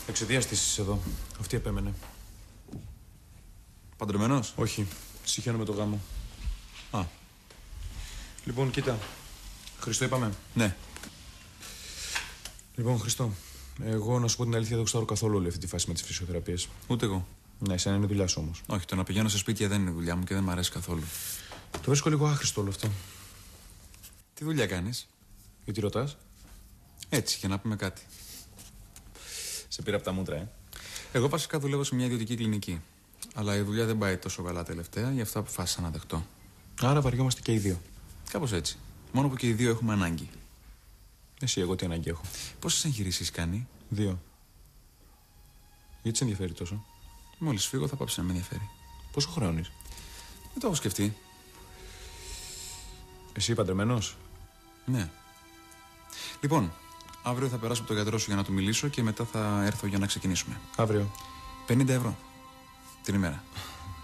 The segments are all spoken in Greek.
Εξαιτίας της είσαι εδώ. Αυτή επέμενε. Παντρεμένος? Όχι. Συχαίνω με το γάμο. Α. Λοιπόν, κοίτα. Χριστό είπαμε. Ναι. Λοιπόν, Χριστό. Εγώ να σου πω την αλήθεια, δεν γουστάρω καθόλου όλη αυτή τη φάση με τις φυσιοθεραπείες. Ούτε εγώ. Ναι, εσένα είναι δουλειά σου όμως. Όχι, το να πηγαίνω σε σπίτια δεν είναι δουλειά μου και δεν μου αρέσει καθόλου. Το βρίσκω λίγο άχρηστο όλο αυτό. Τι δουλειά κάνεις? Γιατί ρωτάς? Έτσι, για να πούμε κάτι. Σε πήρα από τα μούτρα, Εγώ βασικά δουλεύω σε μια ιδιωτική κλινική. Αλλά η δουλειά δεν πάει τόσο καλά τελευταία, γι' αυτό αποφάσισα να δεχτώ. Άρα βαριόμαστε και οι δύο. Κάπως έτσι. Μόνο που και οι δύο έχουμε ανάγκη. Εσύ, εγώ τι ανάγκη έχω? Πόσες εγχειρήσεις κάνει? 2. Γιατί σε ενδιαφέρει τόσο? Μόλις φύγω θα πάψει να με ενδιαφέρει. Πόσο χρεώνεις? Δεν το έχω σκεφτεί. Εσύ παντρεμένος? Ναι. Λοιπόν, αύριο θα περάσω από τον γιατρό σου για να του μιλήσω και μετά θα έρθω για να ξεκινήσουμε. Αύριο. 50 ευρώ την ημέρα.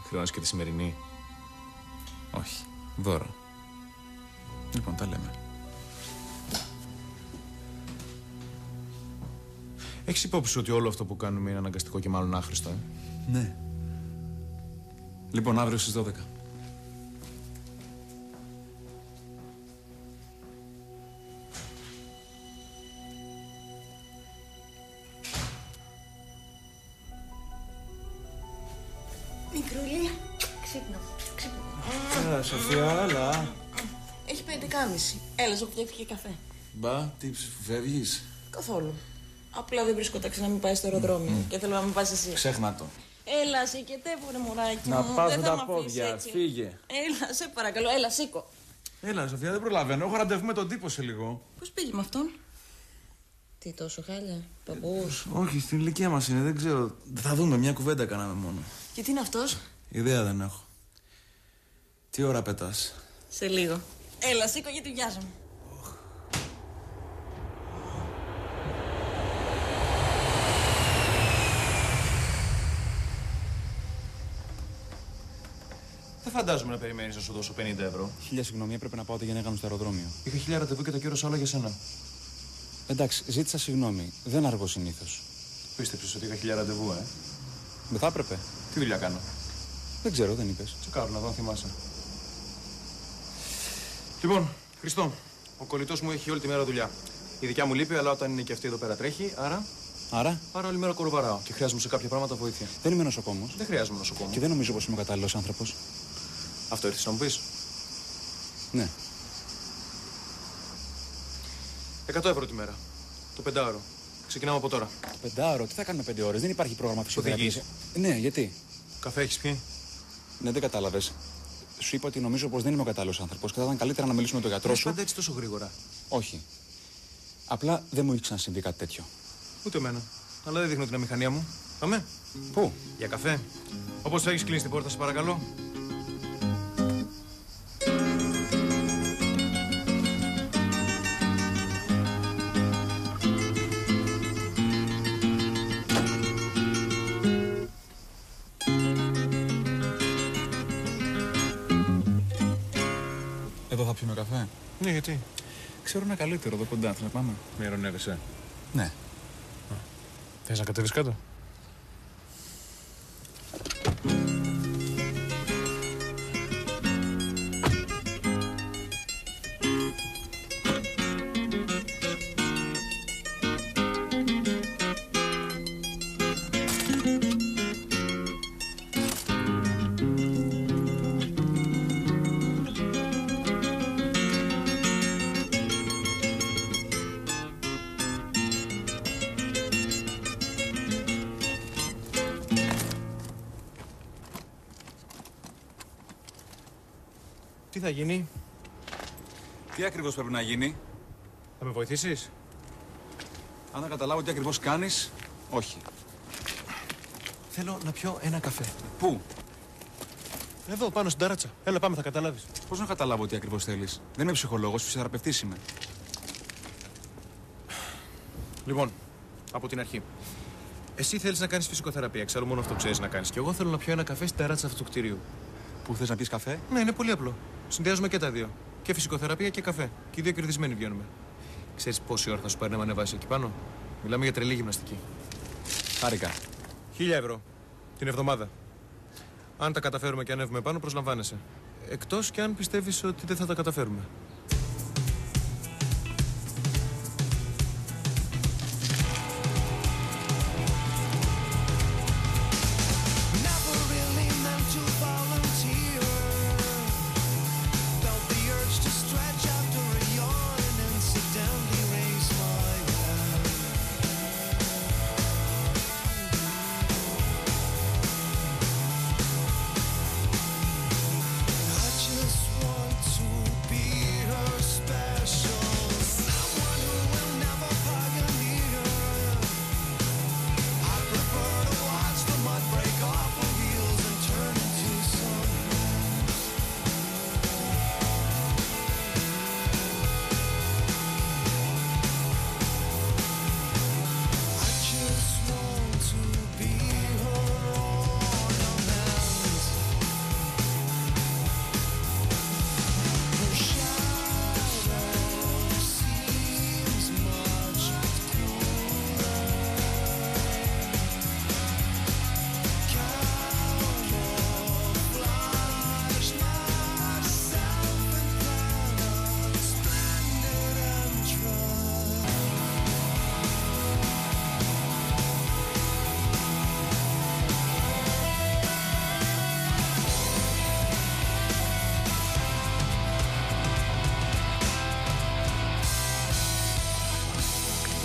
Χρεώνεις και τη σημερινή? Όχι. Δώρο. Λοιπόν, τα λέμε. Έχεις υπόψη σου ότι όλο αυτό που κάνουμε είναι αναγκαστικό και μάλλον άχρηστο, Ναι. Λοιπόν, αύριο στις 12. Μικρούλη, ξύπνο. Έλα, Σοφία, έλα. Έχει 5:30. Έλα, σου φτιάχτηκε καφέ. Μπα, τι φεύγεις? Καθόλου. Απλά δεν βρίσκω τάξη να μην πάει στο αεροδρόμιο και θέλω να μην πας εσύ. Ξέχνα το. Έλα, σηκετεύω ρε μωράκι Να μου. πας Δεν με θα τα μ' αφήσεις πόδια, έτσι. φύγε. Έλα, σε παρακαλώ, έλα, σήκω. Έλα, Σοφία, δεν προλαβαίνω. Έχω ραντεβού με τον τύπο σε λίγο. Πώς πήγε με αυτόν? Τι τόσο χάλια, παππούς? Όχι, στην ηλικία μας είναι, δεν ξέρω. Θα δούμε, μια κουβέντα κάναμε μόνο. Και τι είναι αυτός? Ιδέα δεν έχω. Τι ώρα πετάς? Σε λίγο. Έλα, σήκω γιατί βιάζομαι. Δεν φαντάζομαι να περιμένεις να σου δώσω 50 ευρώ. Χίλια συγγνώμη, έπρεπε να πάω τη Γενέγανο στο αεροδρόμιο. Είχα 1000 ραντεβού και το κύρωσα όλα για σένα. Εντάξει, ζήτησα συγγνώμη. Δεν αργώ συνήθως. Πίστεψες ότι είχα 1000 ραντεβού, Δεν θα έπρεπε. Τι δουλειά κάνω? Δεν ξέρω, δεν είπες. Τσεκάρω να δω αν θυμάσαι. Λοιπόν, Χριστό, ο κολλητός μου έχει όλη τη μέρα δουλειά. Η δικιά μου λείπει, αλλά όταν είναι και αυτή εδώ πέρα τρέχει, άρα όλη μέρα κοροβαράω και χρειάζομαι σε κάποια πράγματα βοήθεια. Δεν είμαι νοσοκόμος. Δεν χρειάζομαι νοσοκόμο. Και δεν νομίζω πως είμαι ο κατάλληλος άνθρωπος. Αυτό ήρθες να μου πεις? Ναι. 100 ευρώ τη μέρα. Το 5ωρο. Ξεκινάμε από τώρα. 5ωρο, τι θα κάνουμε 5 ώρες, δεν υπάρχει πρόγραμμα φυσιοθεραπείας. Ναι, γιατί? Καφέ έχεις πιει? Ναι, δεν κατάλαβες. Σου είπα ότι νομίζω πως δεν είμαι ο κατάλληλος άνθρωπος και θα ήταν καλύτερα να μιλήσουμε με τον γιατρό σου. Πάντα έτσι τόσο γρήγορα. Όχι. Απλά δεν μου έχει ξανασυμβεί κάτι τέτοιο. Ούτε εμένα. Αλλά δεν δείχνω την αμηχανία μου. Πάμε. Πού? Για καφέ. Όπως θα έχεις κλείσει την πόρτα, σε παρακαλώ. Εδώ θα πιούμε καφέ. Ναι, γιατί? Ξέρω ένα καλύτερο εδώ κοντά, θα πάμε. Με ειρωνεύεσαι. Ναι. Θες να κατέβεις κάτω? Τι θα γίνει? Τι ακριβώς πρέπει να γίνει? Θα με βοηθήσεις? Αν δεν καταλάβω τι ακριβώς κάνεις, όχι. Θέλω να πιω ένα καφέ. Πού? Εδώ, πάνω στην ταράτσα. Έλα, πάμε, θα καταλάβεις. Πώς να καταλάβω τι ακριβώς θέλεις? Δεν είμαι ψυχολόγος, φυσιοθεραπευτής είμαι. Λοιπόν, από την αρχή. Εσύ θέλεις να κάνεις φυσικοθεραπεία, εξάλλου μόνο αυτό ξέρεις να κάνεις. Και εγώ θέλω να πιω ένα καφέ στην ταράτσα αυτού του κτηρίου. Πού θες να πεις καφέ? Ναι, είναι πολύ απλό. Συνδυάζουμε και τα δύο. Και φυσικοθεραπεία και καφέ. Και οι δύο κερδισμένοι βγαίνουμε. Ξέρεις πόση ώρα θα σου πάρει να με ανεβάσεις εκεί πάνω? Μιλάμε για τρελή γυμναστική. Χάρηκα. 1.000 € την εβδομάδα. Αν τα καταφέρουμε και ανέβουμε πάνω, προσλαμβάνεσαι. Εκτός και αν πιστεύεις ότι δεν θα τα καταφέρουμε.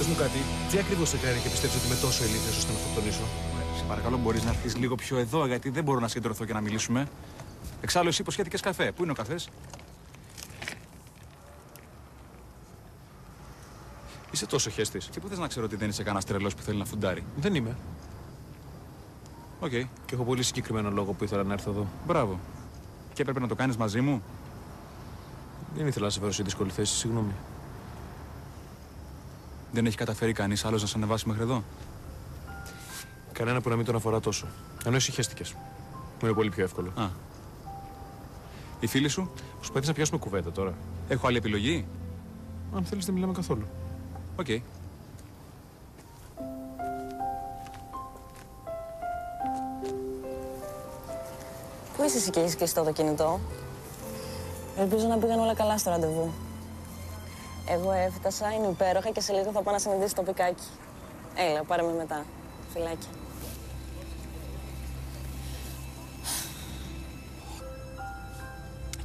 Πες μου κάτι, τι ακριβώς σε κάνει και πιστεύεις ότι είμαι τόσο ηλίθιος ώστε να αυτοκτονήσω? Σε παρακαλώ, μπορείς να έρθεις λίγο πιο εδώ, γιατί δεν μπορώ να συγκεντρωθώ και να μιλήσουμε. Εξάλλου, εσύ υποσχέθηκες καφέ. Πού είναι ο καφές? Είσαι τόσο χέστης. Και πού θες να ξέρω ότι δεν είσαι κανένας τρελός που θέλει να φουντάρει? Δεν είμαι. Οκ. Και έχω πολύ συγκεκριμένο λόγο που ήθελα να έρθω εδώ. Μπράβο. Και έπρεπε να το κάνεις μαζί μου. Δεν ήθελα να σε φέρω σε δύσκολη θέση, συγγνώμη. Δεν έχει καταφέρει κανείς άλλος να σε ανεβάσει μέχρι εδώ? Κανένα που να μην τον αφορά τόσο. Ενώ εσύ χέστηκες. Μου είναι πολύ πιο εύκολο. Α. Οι φίλοι σου? Προσπαθείς να πιάσουμε κουβέντα τώρα? Έχω άλλη επιλογή? Αν θέλεις, δεν μιλάμε καθόλου. Οκ. Πού είσαι εσύ και έχεις κλειστό το κινητό? Ελπίζω να πήγαν όλα καλά στο ραντεβού. Εγώ έφτασα, είναι υπέροχα και σε λίγο θα πάω να συναντήσω το πικάκι. Έλα, πάρε με μετά. Φιλάκια.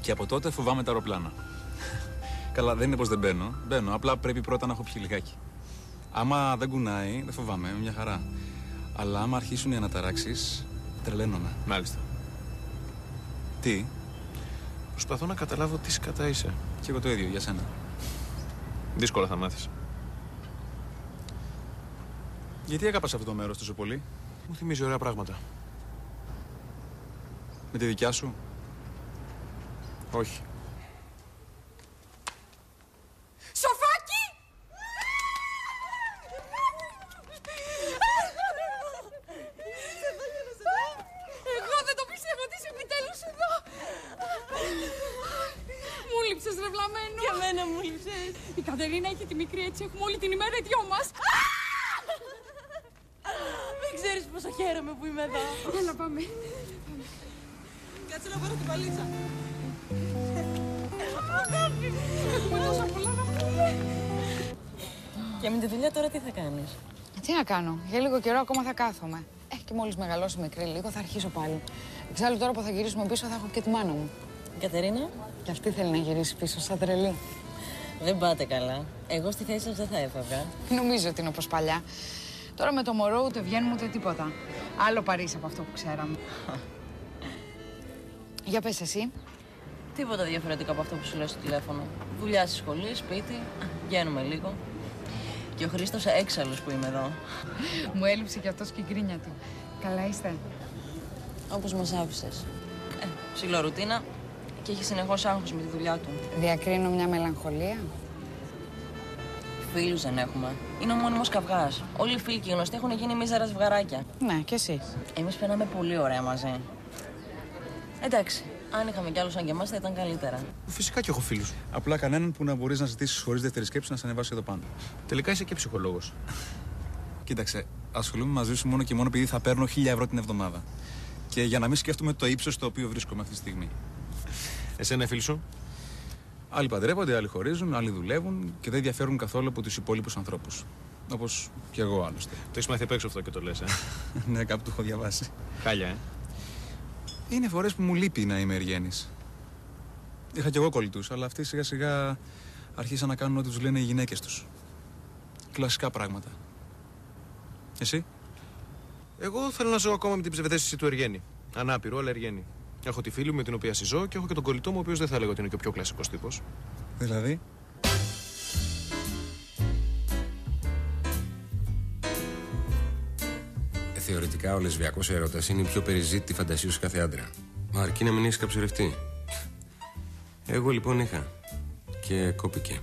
Και από τότε φοβάμαι τα αεροπλάνα. Καλά, δεν είναι πως δεν μπαίνω. Μπαίνω, απλά πρέπει πρώτα να έχω πιει λιγάκι. Άμα δεν κουνάει, δεν φοβάμαι, μια χαρά. Αλλά άμα αρχίσουν οι αναταράξεις, τρελαίνομαι. Μάλιστα. Τι? Προσπαθώ να καταλάβω τι σκατά είσαι. Κι εγώ το ίδιο, για σένα. Δύσκολα θα μάθεις. Γιατί έκαπας αυτό το μέρος τόσο πολύ? Μου θυμίζει ωραία πράγματα. Με τη δικιά σου? Όχι. Σοφάκι! Εγώ δεν το πιστεύω ότι είσαι επιτέλους εδώ. Μου λείψες ρε βλαμμένο. Και εμένα μου λείψες. Η Κατερίνα έχει τη μικρή, έτσι έχουμε όλη την ημέρα οι δυο μας. Δεν ξέρεις πόσο χαίρομαι που είμαι εδώ. Έλα πάμε. Κάτσε να πάρω την βαλίτσα. Έχουμε τόσα πολλά να πούμε. Και με τη δουλειά τώρα τι θα κάνεις? Τι να κάνω, για λίγο καιρό ακόμα θα κάθομαι. Και μόλις μεγαλώσει μικρή λίγο θα αρχίσω πάλι. Εξάλλου τώρα που θα γυρίσουμε πίσω θα έχω και τη μάνα μου. Η Κατερίνα? Και αυτή θέλει να γυρίσει πίσω, σαν τρελή. Δεν πάτε καλά. Εγώ στη θέση σας δεν θα έφευγα. Νομίζω ότι είναι όπως παλιά. Τώρα με το μωρό ούτε βγαίνουμε ούτε τίποτα. Άλλο Παρίσι από αυτό που ξέραμε. Για πες εσύ. Τίποτα διαφορετικό από αυτό που σου λέω στο τηλέφωνο. Δουλειά στη σχολή, σπίτι, βγαίνουμε λίγο. Και ο Χρήστος έξαλλος που είμαι εδώ. Μου έλειψε κι αυτός και η γκρίνια του. Καλά είστε? Όπως μας άφησες. Ψηλό ρουτίνα και έχει συνεχώς άγχος με τη δουλειά του. Διακρίνω μια μελαγχολία. Φίλους δεν έχουμε. Είναι ο μόνιμος καυγάς. Όλοι οι φίλοι και οι γνωστοί έχουν γίνει μίζερα ζευγαράκια. Ναι, κι εσύ. Εμείς περνάμε πολύ ωραία μαζί. Εντάξει, αν είχαμε κι άλλους σαν και εμάς θα ήταν καλύτερα. Φυσικά και έχω φίλους. Απλά κανέναν που να μπορείς να ζητήσεις χωρίς δεύτερη σκέψη να σε ανεβάσει εδώ πάνω. Τελικά είσαι και ψυχολόγος. Κοίταξε, ασχολούμαι μαζί σου μόνο και μόνο επειδή θα παίρνω 1.000 ευρώ την εβδομάδα. Και για να μην σκέφτομαι το ύψος στο οποίο βρίσκομαι αυτή τη στιγμή. Εσένα, φίλοι σου? Άλλοι παντρεύονται, άλλοι χωρίζουν, άλλοι δουλεύουν και δεν διαφέρουν καθόλου από τους υπόλοιπους ανθρώπους. Όπως κι εγώ άλλωστε. Το έχεις μάθει απ' έξω αυτό και το λες, Ναι, κάπου το έχω διαβάσει. Χάλια, Είναι φορές που μου λείπει να είμαι εργένης. Είχα κι εγώ κολλητούς, αλλά αυτοί σιγά σιγά αρχίσαν να κάνουν ό,τι τους λένε οι γυναίκες τους. Κλασικά πράγματα. Εσύ? Εγώ θέλω να ζω ακόμα με την ψευδαίσθηση του Εργένη. Ανάπηρο, αλλά Εργένη. Έχω τη φίλη μου με την οποία συζώ και έχω και τον κολλητό μου, ο οποίος δεν θα λέγω ότι είναι και ο πιο κλασικός τύπος. Δηλαδή? Θεωρητικά ο λεσβιακός έρωτας είναι η πιο περιζήτητη φαντασία σε κάθε άντρα. Μα αρκεί να μην έχεις καψουρευτεί. Εγώ λοιπόν είχα. Και κόπηκε.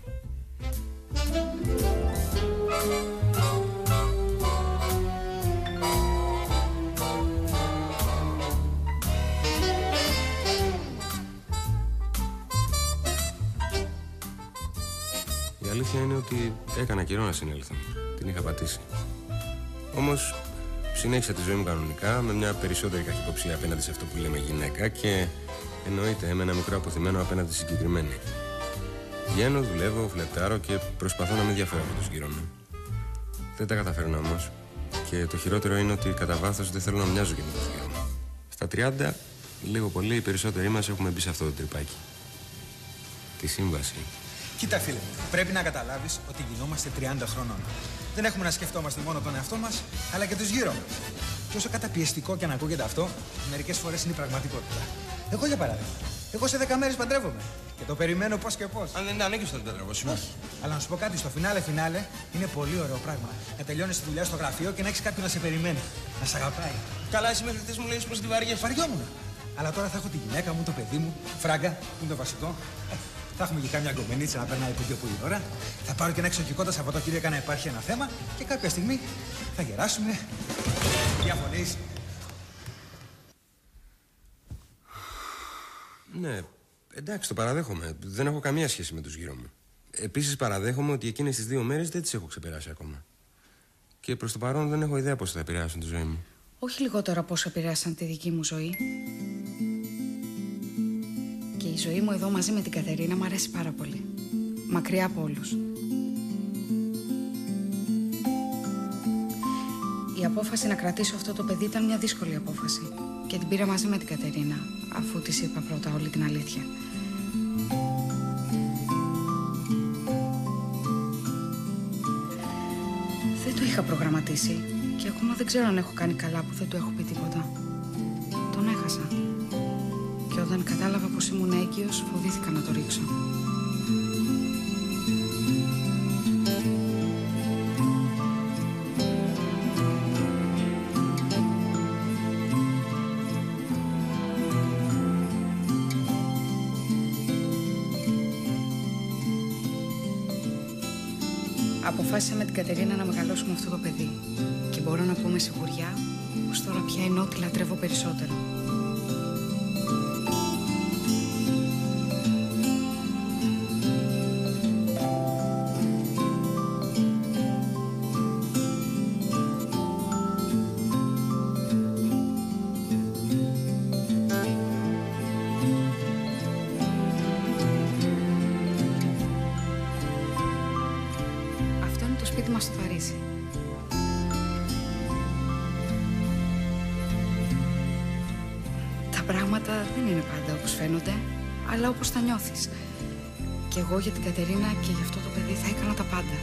Η αλήθεια είναι ότι έκανα καιρό να συνέλθω. Την είχα πατήσει. Όμως συνέχισα τη ζωή μου κανονικά, με μια περισσότερη καχυποψία απέναντι σε αυτό που λέμε γυναίκα και εννοείται με ένα μικρό αποθυμένο απέναντι στη συγκεκριμένη. Βγαίνω, δουλεύω, φλερτάρω και προσπαθώ να μην διαφέρω από τους γύρω μου. Δεν τα καταφέρνω όμως. Και το χειρότερο είναι ότι κατά βάθος δεν θέλω να μοιάζω και με τους γύρω μου. Στα 30, λίγο πολύ, οι περισσότεροι μας έχουμε μπει σε αυτό το τρυπάκι. Τη σύμβαση. Κοίτα, φίλε, πρέπει να καταλάβεις ότι γινόμαστε 30 χρονών. Δεν έχουμε να σκεφτόμαστε μόνο τον εαυτό μας, αλλά και τους γύρω μας. Και όσο καταπιεστικό και αν ακούγεται αυτό, μερικές φορές είναι η πραγματικότητα. Εγώ, για παράδειγμα, εγώ σε 10 μέρες παντρεύομαι. Και το περιμένω πώς και πώς. Αν δεν είναι ανάγκη, θα την παντρεύω. Όχι. Αλλά να σου πω κάτι, στο φινάλε είναι πολύ ωραίο πράγμα. Να τελειώνεις τη δουλειά στο γραφείο και να έχεις κάποιον να σε περιμένει. Να σε αγαπάει. Καλά, εσύ μέχρι χθες μου λέγεις πως τη βαριέσαι. Βαριόμουν. Αλλά τώρα θα έχω τη γυναίκα μου, το παιδί μου, φράγκα, που είναι το βασικό. Θα έχουμε και κάμια γκομενίτσα να περνάει που και που η ώρα. Θα πάρω και ένα εξοχικό τα Σαββατοκύριακα να υπάρχει ένα θέμα και κάποια στιγμή θα γεράσουμε. Διαφωνείς? Ναι, εντάξει, το παραδέχομαι. Δεν έχω καμία σχέση με τους γύρω μου. Επίσης, παραδέχομαι ότι εκείνες τις 2 μέρες δεν τις έχω ξεπεράσει ακόμα. Και προς το παρόν δεν έχω ιδέα πώς θα επηρεάσουν τη ζωή μου. Όχι λιγότερο από όσο επηρέασαν τη δική μου ζωή. Και η ζωή μου εδώ μαζί με την Κατερίνα μου αρέσει πάρα πολύ. Μακριά από όλους. Η απόφαση να κρατήσω αυτό το παιδί ήταν μια δύσκολη απόφαση. Και την πήρα μαζί με την Κατερίνα, αφού της είπα πρώτα όλη την αλήθεια. Δεν το είχα προγραμματίσει και ακόμα δεν ξέρω αν έχω κάνει καλά που δεν του έχω πει τίποτα. Τον έχασα. Και όταν κατάλαβα πως ήμουν έγκυος, φοβήθηκα να το ρίξω. Αποφάσισα με την Κατερίνα να μεγαλώσουμε αυτό το παιδί. Και μπορώ να πω με σιγουριά πως τώρα πια είναι ό,τι λατρεύω περισσότερο. Σπίτι μας στο Παρίσι. Τα πράγματα δεν είναι πάντα όπως φαίνονται, αλλά όπως τα νιώθεις. Και εγώ για την Κατερίνα και για αυτό το παιδί θα έκανα τα πάντα.